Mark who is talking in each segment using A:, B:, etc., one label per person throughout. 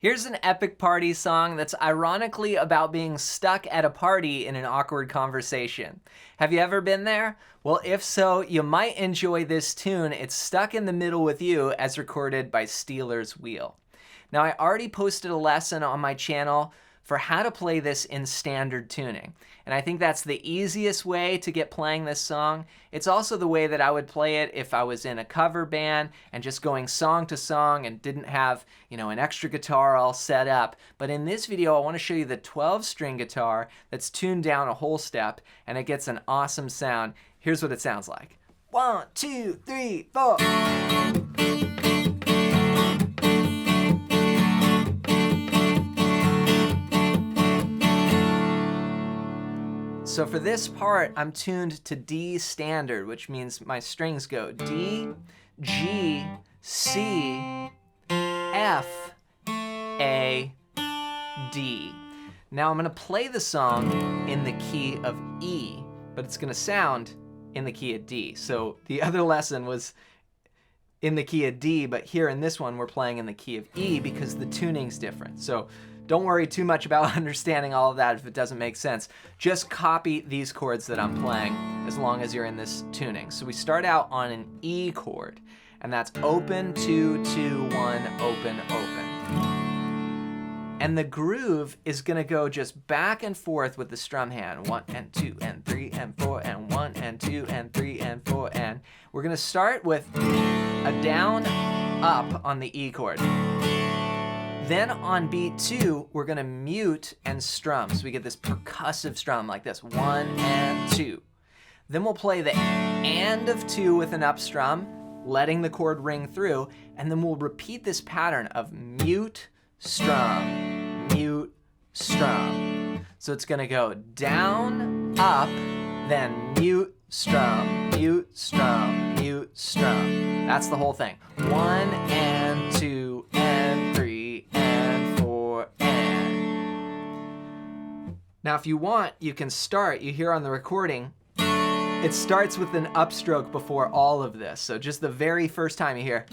A: Here's an epic party song that's ironically about being stuck at a party in an awkward conversation. Have you ever been there? Well, if so, you might enjoy this tune. It's Stuck in the Middle with You, as recorded by Steeler's Wheel. Now, I already posted a lesson on my channel for how to play this in standard tuning. And I think that's the easiest way to get playing this song. It's also the way that I would play it if I was in a cover band and just going song to song and didn't have, an extra guitar all set up. But in this video, I want to show you the 12-string guitar that's tuned down a whole step, and it gets an awesome sound. Here's what it sounds like. 1, 2, 3, 4. So for this part, I'm tuned to D standard, which means my strings go D, G, C, F, A, D. Now I'm going to play the song in the key of E, but it's going to sound in the key of D. So the other lesson was in the key of D, but here in this one we're playing in the key of E because the tuning's different. So don't worry too much about understanding all of that if it doesn't make sense. Just copy these chords that I'm playing as long as you're in this tuning. So we start out on an E chord, and that's open, 2, 2, 1, open, open. And the groove is gonna go just back and forth with the strum hand. 1 and 2 and 3 and 4 and 1 and 2 and 3 and 4 and we're gonna start with a down, up on the E chord. Then on beat 2, we're gonna mute and strum. So we get this percussive strum like this, 1 and 2. Then we'll play the and of 2 with an up strum, letting the chord ring through, and then we'll repeat this pattern of mute, strum, mute, strum. So it's gonna go down, up, then mute, strum, mute, strum, mute, strum. That's the whole thing. 1 and 2 and 3 and 4 and. Now if you want, you can start, you hear on the recording, it starts with an upstroke before all of this. So just the very first time you hear.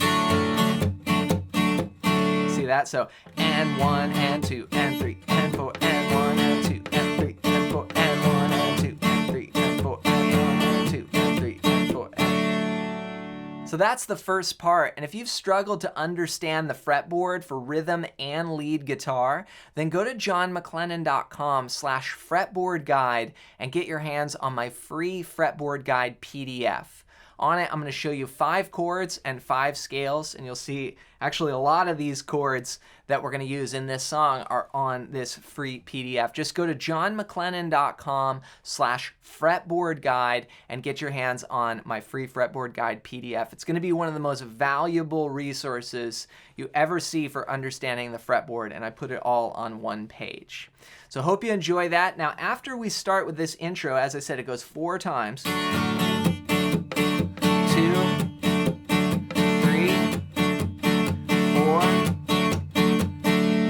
A: See that? So, and 1 and 2 and 3 and 4 and 1 and 2 and 3 and 4 and 1 and 2 and 3 and 4 and 1 and 2 and 3 and 4 and. So that's the first part. And if you've struggled to understand the fretboard for rhythm and lead guitar, then go to johnmclennan.com/fretboard guide and get your hands on my free fretboard guide PDF. On it, I'm going to show you 5 chords and 5 scales, and you'll see actually a lot of these chords that we're going to use in this song are on this free PDF. Just go to johnmclennan.com/fretboard guide and get your hands on my free fretboard guide PDF. It's going to be one of the most valuable resources you ever see for understanding the fretboard, and I put it all on one page. So hope you enjoy that. Now, after we start with this intro, as I said, it goes 4 times. 2, 3, 4.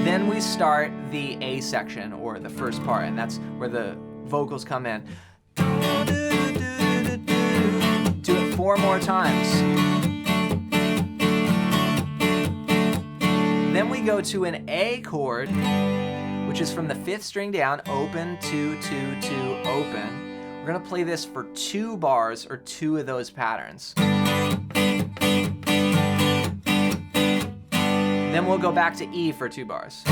A: Then we start the A section, or the first part, and that's where the vocals come in. Do it 4 more times. Then we go to an A chord, which is from the 5th string down, open, 2, 2, 2, open. We're gonna play this for 2 bars, or 2 of those patterns. Then we'll go back to E for 2 bars.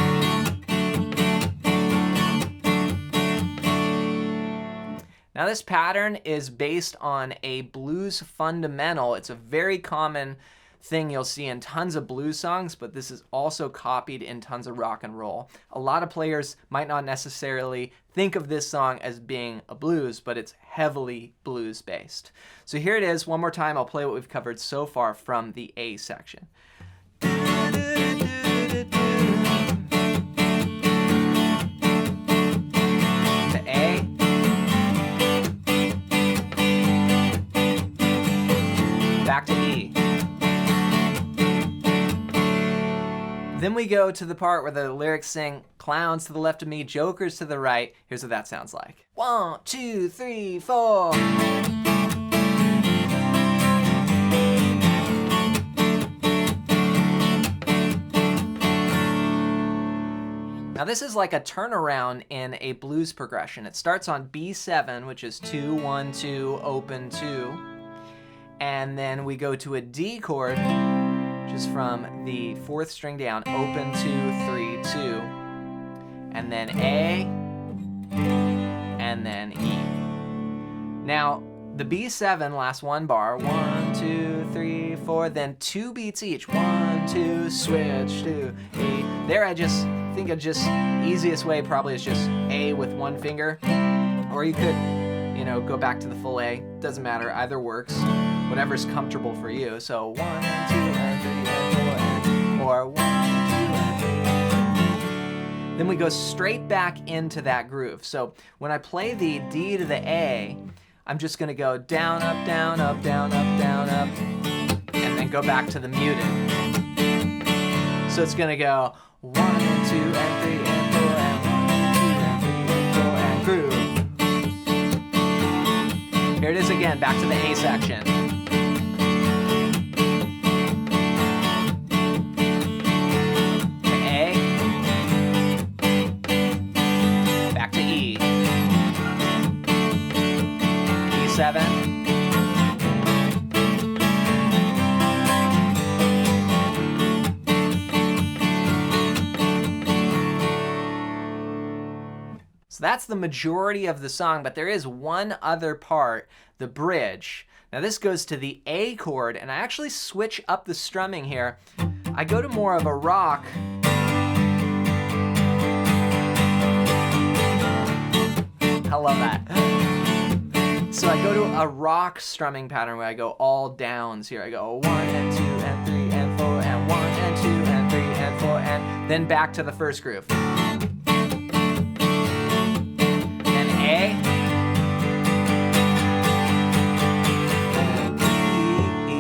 A: Now this pattern is based on a blues fundamental. It's a very common thing you'll see in tons of blues songs, but this is also copied in tons of rock and roll. A lot of players might not necessarily think of this song as being a blues, but it's heavily blues based. So here it is, one more time. I'll play what we've covered so far from the A section. To A. Back to E. Then we go to the part where the lyrics sing, clowns to the left of me, jokers to the right. Here's what that sounds like. 1, 2, 3, 4. Now this is like a turnaround in a blues progression. It starts on B7, which is 2, 1, 2, open 2. And then we go to a D chord, which is from the 4th string down, open 2, 3, 2. And then A, and then E. Now, the B7 lasts 1 bar, 1, 2, 3, 4, then 2 beats each. 1, 2, switch to E. There I just think of just easiest way probably is just A with 1 finger, or you could, you know, go back to the full A. Doesn't matter, either works. Whatever's comfortable for you. So 1 and 2 and 3 and 4 and, or 1 and 2 and 3. Then we go straight back into that groove. So when I play the D to the A, I'm just gonna go down, up, down, up, down, up, down, up, and then go back to the muted. So it's gonna go 1 and 2 and 3 and 4 and 1 and 2 and 3 and 4 and groove. Here it is again, back to the A section. To A, back to E, E7. So that's the majority of the song, but there is one other part, the bridge. Now this goes to the A chord, and I actually switch up the strumming here. I go to more of a rock. I love that. So I go to a rock strumming pattern where I go all downs here. I go 1 and 2 and 3 and 4 and 1 and 2 and 3 and 4 and then back to the first groove. A, E,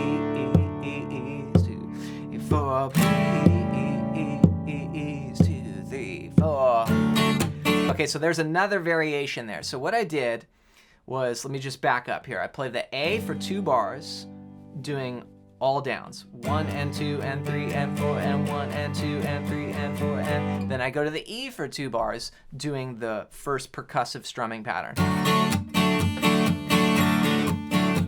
A: 4, B, E, 2, 3, 4. Okay, so there's another variation there. So what I did was, let me just back up here. I play the A for 2 bars, doing all downs. 1 and 2 and 3 and 4 and 1 and 2 and 3 and 4 and then I go to the E for 2 bars, doing the first percussive strumming pattern.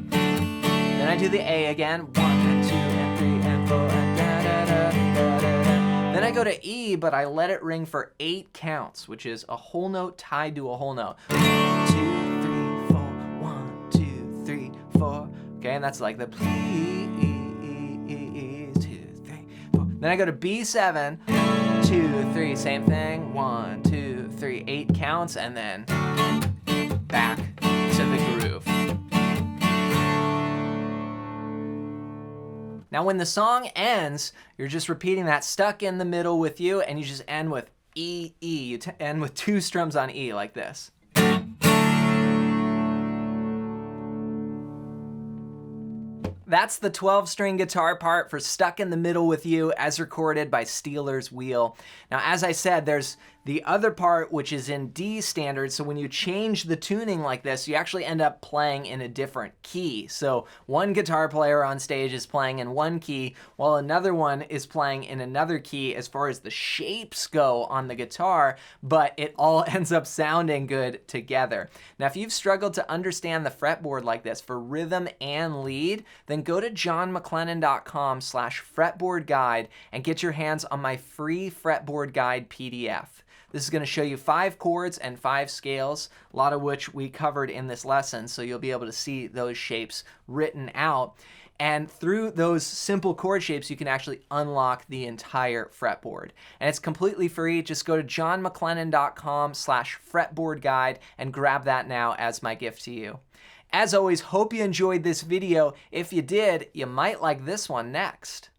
A: Then I do the A again, 1 and 2 and 3 and 4 and da da da da da da. Then I go to E, but I let it ring for 8 counts, which is a whole note tied to a whole note. 2, 3, 4, 1, 2, 3, 4. Okay, and that's like the please. Then I go to B7, 2, 3, same thing, 1, 2, 3, 8 counts, and then back to the groove. Now when the song ends, you're just repeating that stuck in the middle with you, and you just end with E, E. You end with 2 strums on E like this. That's the 12-string guitar part for Stuck in the Middle with You as recorded by Steeler's Wheel. Now, as I said, there's the other part which is in D standard, so when you change the tuning like this, you actually end up playing in a different key. So one guitar player on stage is playing in one key, while another one is playing in another key as far as the shapes go on the guitar, but it all ends up sounding good together. Now, if you've struggled to understand the fretboard like this for rhythm and lead, then go to johnmcclennan.com/fretboard guide and get your hands on my free fretboard guide PDF. This is going to show you 5 chords and 5 scales, a lot of which we covered in this lesson, so you'll be able to see those shapes written out. And through those simple chord shapes, you can actually unlock the entire fretboard. And it's completely free. Just go to johnmcclennan.com/fretboard guide and grab that now as my gift to you. As always, hope you enjoyed this video. If you did, you might like this one next.